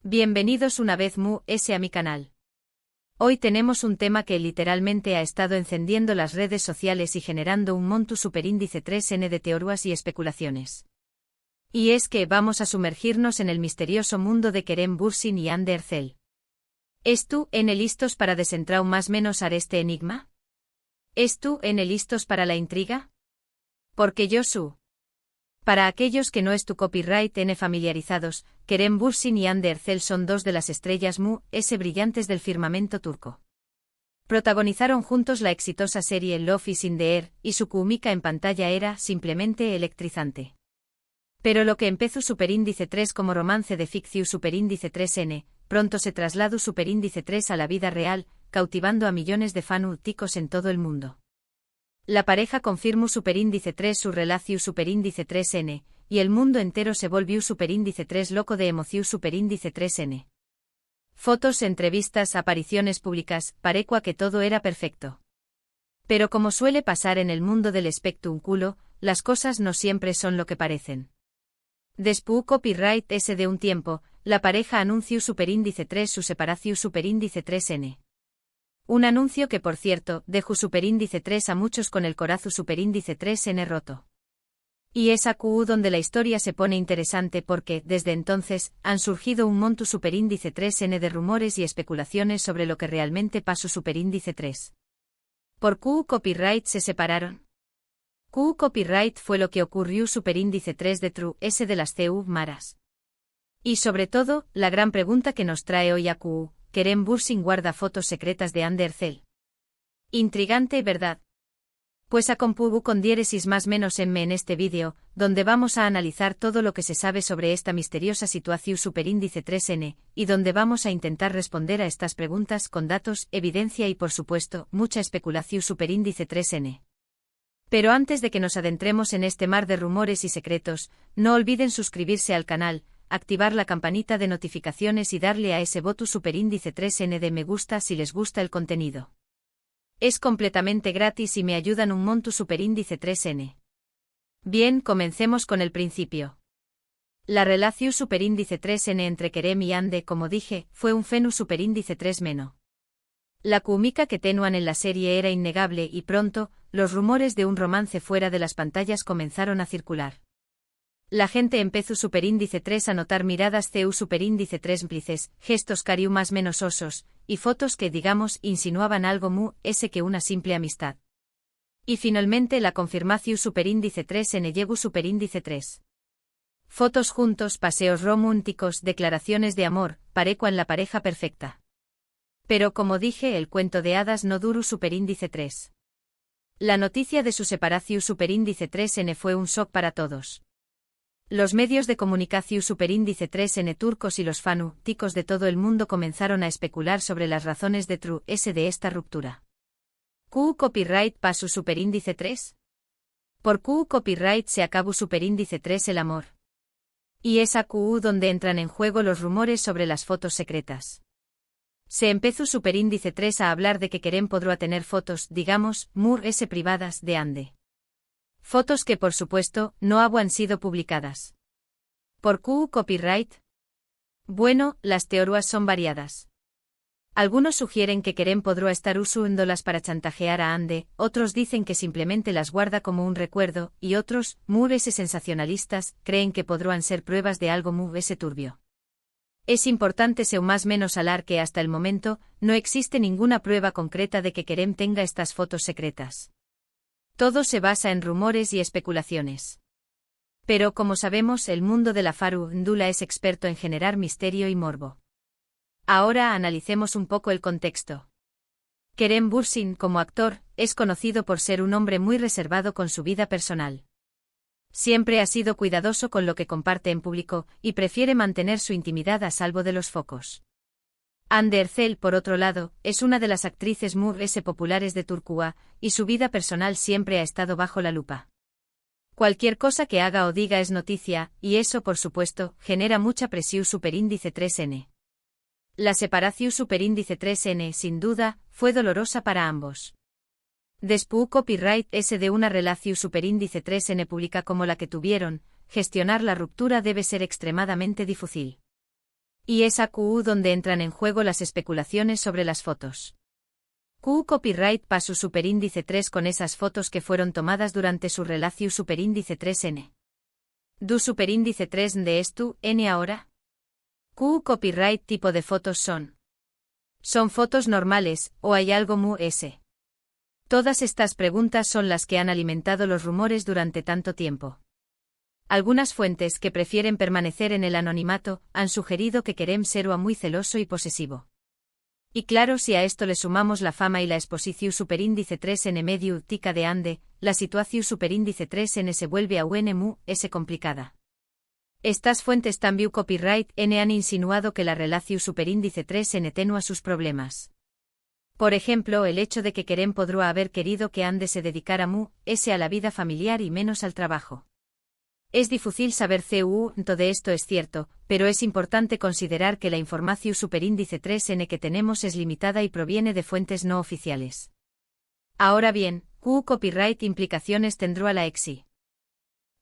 Bienvenidos una vez a mi canal. Hoy tenemos un tema que literalmente ha estado encendiendo las redes sociales y generando un monto superíndice 3n de teorías y especulaciones. Y es que vamos a sumergirnos en el misterioso mundo de Kerem Bürsin y Hande Erçel. ¿Listos para desentrar más menos a este enigma? ¿Listos para la intriga? Porque yo su. Para aquellos que no es tu copyright familiarizados, Kerem Bürsin y Hande Erçel son dos de las estrellas brillantes del firmamento turco. Protagonizaron juntos la exitosa serie Love is in the Air, y su química en pantalla era simplemente electrizante. Pero lo que empezó superíndice 3 como romance de ficción superíndice 3n, pronto se trasladó superíndice 3 a la vida real, cautivando a millones de fanáticos en todo el mundo. La pareja confirmó superíndice 3 su relación superíndice 3n, y el mundo entero se volvió superíndice 3 loco de emoción superíndice 3n. Fotos, entrevistas, apariciones públicas, parecua que todo era perfecto. Pero como suele pasar en el mundo del espectáculo, las cosas no siempre son lo que parecen. Después copyright de un tiempo, la pareja anunció superíndice 3 su separación superíndice 3n. Un anuncio que, por cierto, dejó superíndice 3 a muchos con el corazón superíndice 3n roto. Y es aquí donde la historia se pone interesante porque, desde entonces, han surgido un monto superíndice 3n de rumores y especulaciones sobre lo que realmente pasó superíndice 3. ¿Por qué copyright se separaron? ¿Qué copyright fue lo que ocurrió superíndice 3 de True S de las CU Maras? Y sobre todo, la gran pregunta que nos trae hoy a Q. Kerem Bürsin guarda fotos secretas de Hande Erçel. Intrigante, ¿verdad? Pues acompúo con diéresis más menos en este vídeo, donde vamos a analizar todo lo que se sabe sobre esta misteriosa situación superíndice 3n, y donde vamos a intentar responder a estas preguntas con datos, evidencia y por supuesto, mucha especulación superíndice 3n. Pero antes de que nos adentremos en este mar de rumores y secretos, no olviden suscribirse al canal, activar la campanita de notificaciones y darle a ese voto superíndice 3n de me gusta si les gusta el contenido. Es completamente gratis y me ayudan un monto superíndice 3n. Bien, comencemos con el principio. La relación superíndice 3n entre Kerem y Hande, como dije, fue un fenómeno superíndice 3 meno. La química que tenían en la serie era innegable y pronto, los rumores de un romance fuera de las pantallas comenzaron a circular. La gente empezó superíndice 3 a notar miradas CU superíndice 3 cómplices, gestos cariu más menos osos, y fotos que digamos insinuaban algo que una simple amistad. Y finalmente la confirmación superíndice 3 en llegó superíndice 3. Fotos juntos, paseos románticos, declaraciones de amor, parecuan la pareja perfecta. Pero como dije, el cuento de hadas no duró superíndice 3. La noticia de su separación superíndice 3n fue un shock para todos. Los medios de comunicación superíndice 3n turcos y los fanáticos de todo el mundo comenzaron a especular sobre las razones de True S de esta ruptura. ¿Q copyright pasó superíndice 3? ¿Por Q copyright se acabó superíndice 3 el amor? Y es a Q donde entran en juego los rumores sobre las fotos secretas. Se empezó superíndice 3 a hablar de que Kerem podrá tener fotos, digamos, privadas de Hande. Fotos que por supuesto, no han sido publicadas. ¿Por Q copyright? Bueno, las teorías son variadas. Algunos sugieren que Kerem podrá estar usándolas para chantajear a Hande, otros dicen que simplemente las guarda como un recuerdo, y otros, sensacionalistas, creen que podrán ser pruebas de algo turbio. Es importante más menos hablar que hasta el momento, no existe ninguna prueba concreta de que Kerem tenga estas fotos secretas. Todo se basa en rumores y especulaciones. Pero como sabemos, el mundo de la farándula es experto en generar misterio y morbo. Ahora analicemos un poco el contexto. Kerem Bürsin, como actor, es conocido por ser un hombre muy reservado con su vida personal. Siempre ha sido cuidadoso con lo que comparte en público, y prefiere mantener su intimidad a salvo de los focos. Hande Erçel, por otro lado, es una de las actrices populares de Turquía, y su vida personal siempre ha estado bajo la lupa. Cualquier cosa que haga o diga es noticia, y eso por supuesto, genera mucha presión superíndice 3n. La separación superíndice 3n, sin duda, fue dolorosa para ambos. Después copyright S de una relación superíndice 3n pública como la que tuvieron, gestionar la ruptura debe ser extremadamente difícil. Y es AQU donde entran en juego las especulaciones sobre las fotos. QU Copyright pa su superíndice 3 con esas fotos que fueron tomadas durante su relacio superíndice 3N. Du superíndice 3 de estu, N ahora. QU Copyright tipo de fotos son. ¿Son fotos normales, o hay algo mu s? Todas estas preguntas son las que han alimentado los rumores durante tanto tiempo. Algunas fuentes que prefieren permanecer en el anonimato han sugerido que Kerem será muy celoso y posesivo. Y claro, si a esto le sumamos la fama y la exposición superíndice 3N medio tica de ande, la situación superíndice 3N se vuelve aún mu s complicada. Estas fuentes también copyright N han insinuado que la relación superíndice 3N tenúa sus problemas. Por ejemplo, el hecho de que Kerem podría haber querido que Ande se dedicara mu s a la vida familiar y menos al trabajo. Es difícil saber todo esto es cierto, pero es importante considerar que la información superíndice 3N que tenemos es limitada y proviene de fuentes no oficiales. Ahora bien, ¿qué copyright implicaciones tendrá la EXI?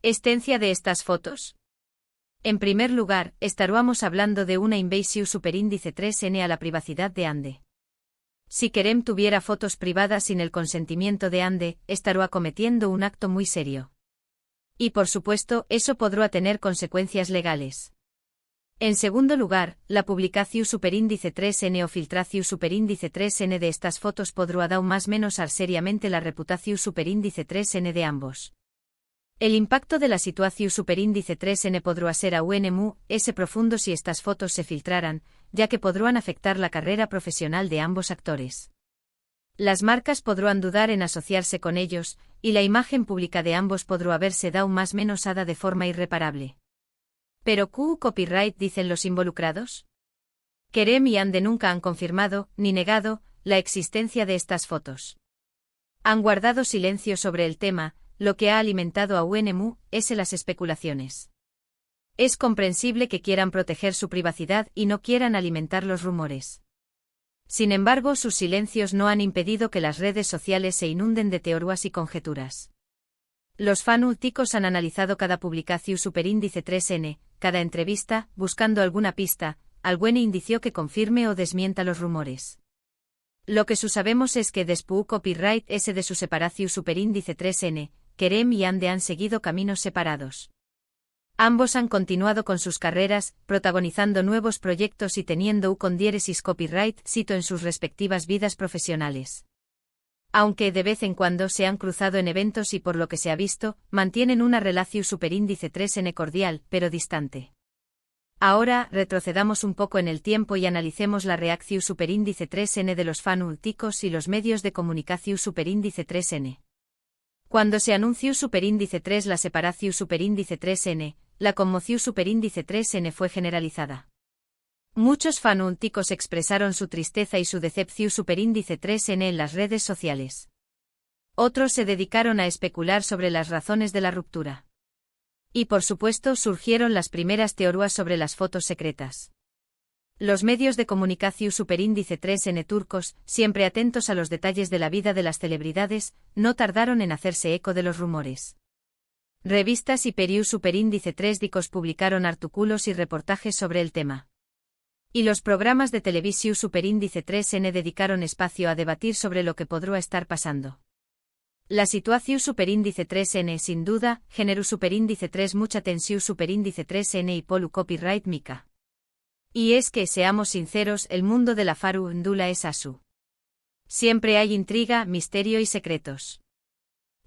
¿Estencia de estas fotos? En primer lugar, estaríamos hablando de una invasión superíndice 3N a la privacidad de Ande. Si Kerem tuviera fotos privadas sin el consentimiento de Ande, estaría cometiendo un acto muy serio. Y por supuesto, eso podrá tener consecuencias legales. En segundo lugar, la publicación superíndice 3N o filtración superíndice 3N de estas fotos podrá dar más menos seriamente la reputación superíndice 3N de ambos. El impacto de la situación superíndice 3N podrá ser aún mu s profundo si estas fotos se filtraran, ya que podrán afectar la carrera profesional de ambos actores. Las marcas podrán dudar en asociarse con ellos, y la imagen pública de ambos podrá haberse dado más menosada de forma irreparable. ¿Pero qué copyright dicen los involucrados? Kerem y Ande nunca han confirmado, ni negado, la existencia de estas fotos. Han guardado silencio sobre el tema, lo que ha alimentado a UNMU, es las especulaciones. Es comprensible que quieran proteger su privacidad y no quieran alimentar los rumores. Sin embargo, sus silencios no han impedido que las redes sociales se inunden de teorías y conjeturas. Los fanúlticos han analizado cada publicación superíndice 3N, cada entrevista, buscando alguna pista, algún indicio que confirme o desmienta los rumores. Lo que sabemos es que después copyright S de su separación superíndice 3N, Kerem y Ande han seguido caminos separados. Ambos han continuado con sus carreras, protagonizando nuevos proyectos y teniendo con diéresis copyright cito en sus respectivas vidas profesionales. Aunque de vez en cuando se han cruzado en eventos y por lo que se ha visto, mantienen una relación superíndice 3N cordial, pero distante. Ahora, retrocedamos un poco en el tiempo y analicemos la reacción superíndice 3N de los fanúlticos y los medios de comunicación superíndice 3N. Cuando se anunció superíndice 3 la separación superíndice 3N, la conmoción superíndice 3N fue generalizada. Muchos fanúlticos expresaron su tristeza y su decepción superíndice 3N en las redes sociales. Otros se dedicaron a especular sobre las razones de la ruptura. Y por supuesto surgieron las primeras teorías sobre las fotos secretas. Los medios de comunicación superíndice 3N turcos, siempre atentos a los detalles de la vida de las celebridades, no tardaron en hacerse eco de los rumores. Revistas y periódicos superíndice 3 dicos publicaron artículos y reportajes sobre el tema. Y los programas de televisión superíndice 3N dedicaron espacio a debatir sobre lo que podrá estar pasando. La situación superíndice 3N sin duda, generó superíndice 3 mucha tensión superíndice 3N y polu copyright mica. Y es que, seamos sinceros, el mundo de la farándula es así. Siempre hay intriga, misterio y secretos.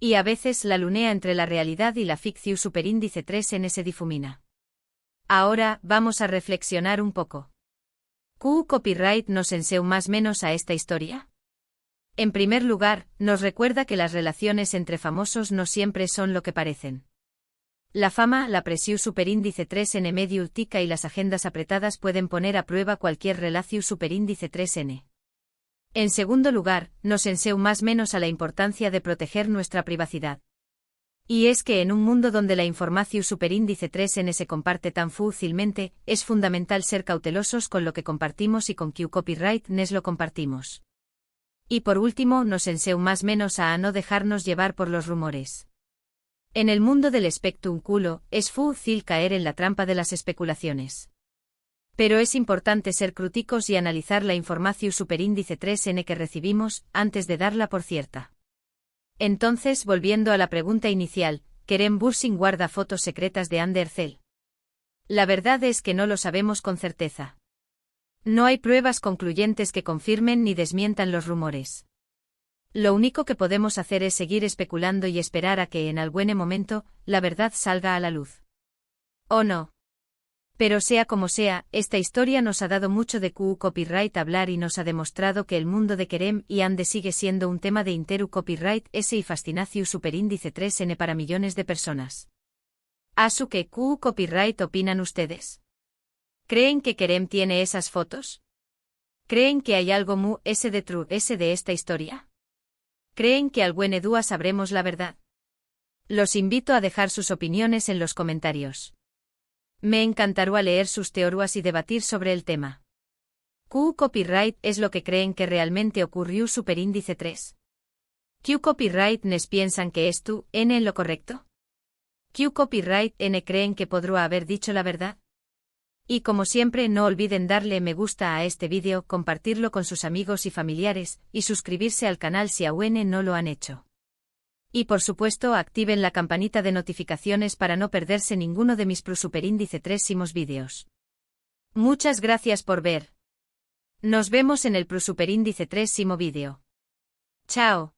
Y a veces la lunea entre la realidad y la ficción superíndice 3N se difumina. Ahora, vamos a reflexionar un poco. ¿Qué copyright nos enseña más menos a esta historia? En primer lugar, nos recuerda que las relaciones entre famosos no siempre son lo que parecen. La fama, la presión superíndice 3N medio tica y las agendas apretadas pueden poner a prueba cualquier relación superíndice 3N. En segundo lugar, nos enseña más menos a la importancia de proteger nuestra privacidad. Y es que en un mundo donde la información superíndice 3N se comparte tan fácilmente, es fundamental ser cautelosos con lo que compartimos y con qué copyright nos lo compartimos. Y por último, nos enseña más menos a no dejarnos llevar por los rumores. En el mundo del espectáculo, es fácil caer en la trampa de las especulaciones. Pero es importante ser críticos y analizar la información superíndice 3N que recibimos, antes de darla por cierta. Entonces, volviendo a la pregunta inicial, ¿Kerem Bürsin guarda fotos secretas de Ander Cell? La verdad es que no lo sabemos con certeza. No hay pruebas concluyentes que confirmen ni desmientan los rumores. Lo único que podemos hacer es seguir especulando y esperar a que en algún momento, la verdad salga a la luz. ¿O no? Pero sea como sea, esta historia nos ha dado mucho de QU Copyright hablar y nos ha demostrado que el mundo de Kerem y Ande sigue siendo un tema de Interu Copyright S y fascinación superíndice 3N para millones de personas. ¿Asu que QU Copyright opinan ustedes? ¿Creen que Kerem tiene esas fotos? ¿Creen que hay algo mu S de true S de esta historia? ¿Creen que al buen Edua sabremos la verdad? Los invito a dejar sus opiniones en los comentarios. Me encantaría leer sus teorías y debatir sobre el tema. ¿QU Copyright es lo que creen que realmente ocurrió superíndice 3? ¿QU Copyright nes piensan que es tú, N en lo correcto? ¿QU Copyright N creen que podrá haber dicho la verdad? Y como siempre no olviden darle me gusta a este vídeo, compartirlo con sus amigos y familiares, y suscribirse al canal si aún no lo han hecho. Y por supuesto activen la campanita de notificaciones para no perderse ninguno de mis superíndice 3 vídeos. Muchas gracias por ver. Nos vemos en el superíndice 3 vídeo. Chao.